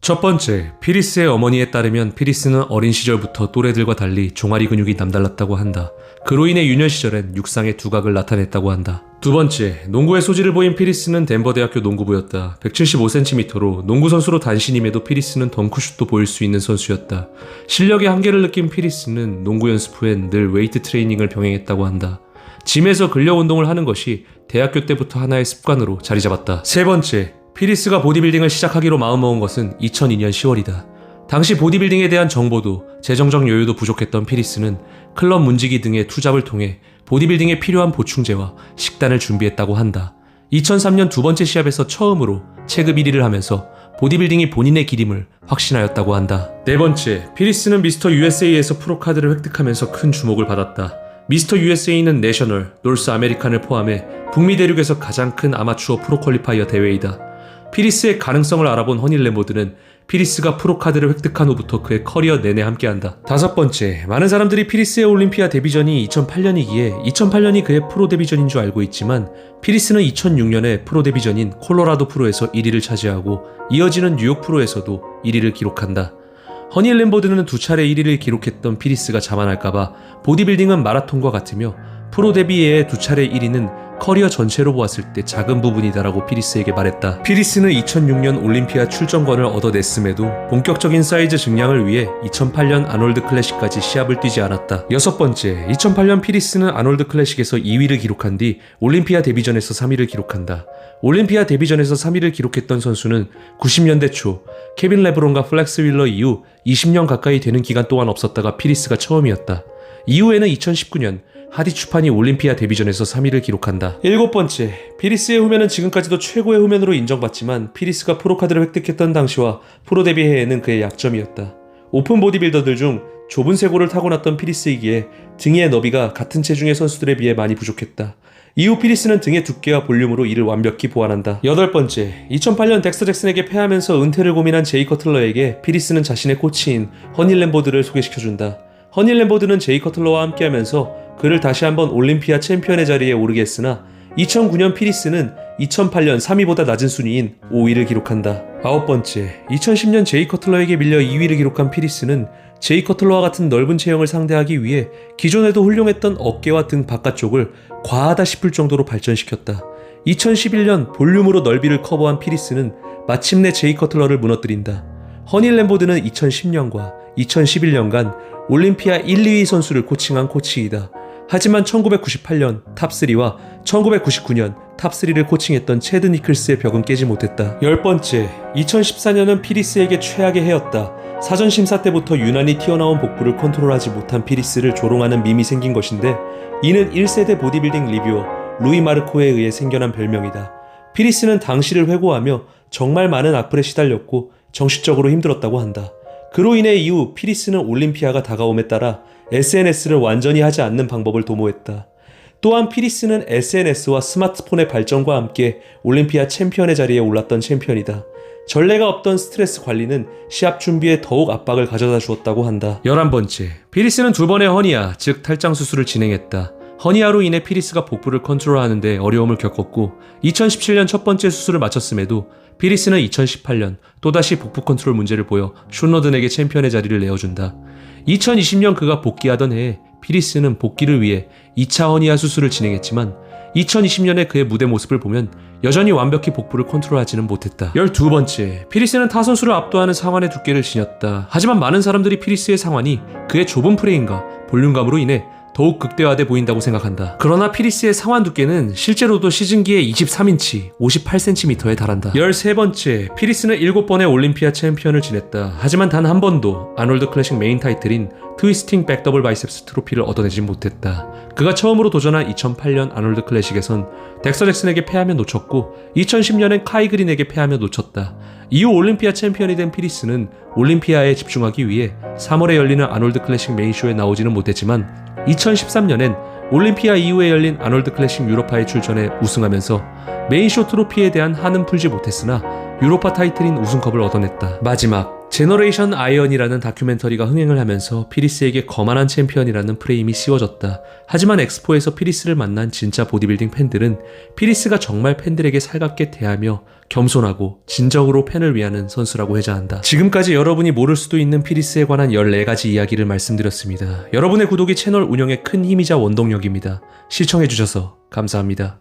첫 번째, 피리스의 어머니에 따르면 피리스는 어린 시절부터 또래들과 달리 종아리 근육이 남달랐다고 한다. 그로 인해 유년 시절엔 육상의 두각을 나타냈다고 한다. 두 번째, 농구의 소질을 보인 피리스는 덴버 대학교 농구부였다. 175cm로 농구 선수로 단신임에도 피리스는 덩크슛도 보일 수 있는 선수였다. 실력의 한계를 느낀 피리스는 농구 연습 후엔 늘 웨이트 트레이닝을 병행했다고 한다. 짐에서 근력 운동을 하는 것이 대학교 때부터 하나의 습관으로 자리 잡았다. 세 번째, 피리스가 보디빌딩을 시작하기로 마음먹은 것은 2002년 10월이다. 당시 보디빌딩에 대한 정보도 재정적 여유도 부족했던 피리스는 클럽 문지기 등의 투잡을 통해 보디빌딩에 필요한 보충제와 식단을 준비했다고 한다. 2003년 두 번째 시합에서 처음으로 체급 1위를 하면서 보디빌딩이 본인의 길임을 확신하였다고 한다. 네 번째, 피리스는 미스터 USA에서 프로카드를 획득하면서 큰 주목을 받았다. 미스터 USA는 내셔널, 노스 아메리칸을 포함해 북미 대륙에서 가장 큰 아마추어 프로퀄리파이어 대회이다. 피리스의 가능성을 알아본 허니 램보드는 피리스가 프로카드를 획득한 후부터 그의 커리어 내내 함께한다. 다섯 번째, 많은 사람들이 피리스의 올림피아 데뷔전이 2008년이기에 2008년이 그의 프로 데뷔전인 줄 알고 있지만 피리스는 2006년에 프로 데뷔전인 콜로라도 프로에서 1위를 차지하고 이어지는 뉴욕 프로에서도 1위를 기록한다. 허니 램보드는 두 차례 1위를 기록했던 피리스가 자만할까봐 보디빌딩은 마라톤과 같으며 프로 데뷔해의 두 차례 1위는 커리어 전체로 보았을 때 작은 부분이다라고 피리스에게 말했다. 피리스는 2006년 올림피아 출전권을 얻어냈음에도 본격적인 사이즈 증량을 위해 2008년 아놀드 클래식까지 시합을 뛰지 않았다. 여섯 번째, 2008년 피리스는 아놀드 클래식에서 2위를 기록한 뒤 올림피아 데뷔전에서 3위를 기록한다. 올림피아 데뷔전에서 3위를 기록했던 선수는 90년대 초 케빈 레브론과 플렉스 윌러 이후 20년 가까이 되는 기간 동안 없었다가 피리스가 처음이었다. 이후에는 2019년 하디 추판이 올림피아 데뷔전에서 3위를 기록한다. 일곱 번째, 피리스의 후면은 지금까지도 최고의 후면으로 인정받지만 피리스가 프로카드를 획득했던 당시와 프로 데뷔해에는 그의 약점이었다. 오픈 보디빌더들 중 좁은 쇄골을 타고났던 피리스이기에 등의 너비가 같은 체중의 선수들에 비해 많이 부족했다. 이후 피리스는 등의 두께와 볼륨으로 이를 완벽히 보완한다. 여덟 번째, 2008년 덱스터 잭슨에게 패하면서 은퇴를 고민한 제이 커틀러에게 피리스는 자신의 코치인 허니 램보드를 소개시켜준다. 허니 램보드는 제이 커틀러와 함께하면서 그를 다시 한번 올림피아 챔피언의 자리에 오르게 했으나 2009년 피리스는 2008년 3위보다 낮은 순위인 5위를 기록한다. 아홉 번째, 2010년 제이 커틀러에게 밀려 2위를 기록한 피리스는 제이 커틀러와 같은 넓은 체형을 상대하기 위해 기존에도 훌륭했던 어깨와 등 바깥쪽을 과하다 싶을 정도로 발전시켰다. 2011년 볼륨으로 넓이를 커버한 피리스는 마침내 제이 커틀러를 무너뜨린다. 허니 램보드는 2010년과 2011년간 올림피아 1, 2위 선수를 코칭한 코치이다. 하지만 1998년 탑3와 1999년 탑3를 코칭했던 체드 니클스의 벽은 깨지 못했다. 열 번째, 2014년은 피리스에게 최악의 해였다. 사전 심사 때부터 유난히 튀어나온 복부를 컨트롤하지 못한 피리스를 조롱하는 밈이 생긴 것인데 이는 1세대 보디빌딩 리뷰어 루이 마르코에 의해 생겨난 별명이다. 피리스는 당시를 회고하며 정말 많은 악플에 시달렸고 정신적으로 힘들었다고 한다. 그로 인해 이후 피리스는 올림피아가 다가옴에 따라 SNS를 완전히 하지 않는 방법을 도모했다. 또한 피리스는 SNS와 스마트폰의 발전과 함께 올림피아 챔피언의 자리에 올랐던 챔피언이다. 전례가 없던 스트레스 관리는 시합 준비에 더욱 압박을 가져다 주었다고 한다. 11번째, 피리스는 두 번의 허니아, 즉 탈장 수술을 진행했다. 허니아로 인해 피리스가 복부를 컨트롤하는 데 어려움을 겪었고 2017년 첫 번째 수술을 마쳤음에도 피리스는 2018년 또다시 복부 컨트롤 문제를 보여 숀 로든에게 챔피언의 자리를 내어준다. 2020년 그가 복귀하던 해에 피리스는 복귀를 위해 2차 허니아 수술을 진행했지만 2020년에 그의 무대 모습을 보면 여전히 완벽히 복부를 컨트롤하지는 못했다. 12번째, 피리스는 타 선수를 압도하는 상완의 두께를 지녔다. 하지만 많은 사람들이 피리스의 상완이 그의 좁은 프레임과 볼륨감으로 인해 더욱 극대화돼 보인다고 생각한다. 그러나 피리스의 상완 두께는 실제로도 시즌기에 23인치, 58cm에 달한다. 13번째, 피리스는 7번의 올림피아 챔피언을 지냈다. 하지만 단 한 번도 아놀드 클래식 메인 타이틀인 트위스팅 백더블 바이셉스 트로피를 얻어내지 못했다. 그가 처음으로 도전한 2008년 아놀드 클래식에선 덱스터 잭슨에게 패하며 놓쳤고 2010년엔 카이 그린에게 패하며 놓쳤다. 이후 올림피아 챔피언이 된 피리스는 올림피아에 집중하기 위해 3월에 열리는 아놀드 클래식 메인쇼에 나오지는 못했지만 2013년엔 올림피아 이후에 열린 아놀드 클래식 유로파에 출전해 우승하면서 메인쇼 트로피에 대한 한은 풀지 못했으나 유로파 타이틀인 우승컵을 얻어냈다. 마지막 제너레이션 아이언이라는 다큐멘터리가 흥행을 하면서 피리스에게 거만한 챔피언이라는 프레임이 씌워졌다. 하지만 엑스포에서 피리스를 만난 진짜 보디빌딩 팬들은 피리스가 정말 팬들에게 살갑게 대하며 겸손하고 진정으로 팬을 위하는 선수라고 회자한다. 지금까지 여러분이 모를 수도 있는 피리스에 관한 14가지 이야기를 말씀드렸습니다. 여러분의 구독이 채널 운영에 큰 힘이자 원동력입니다. 시청해주셔서 감사합니다.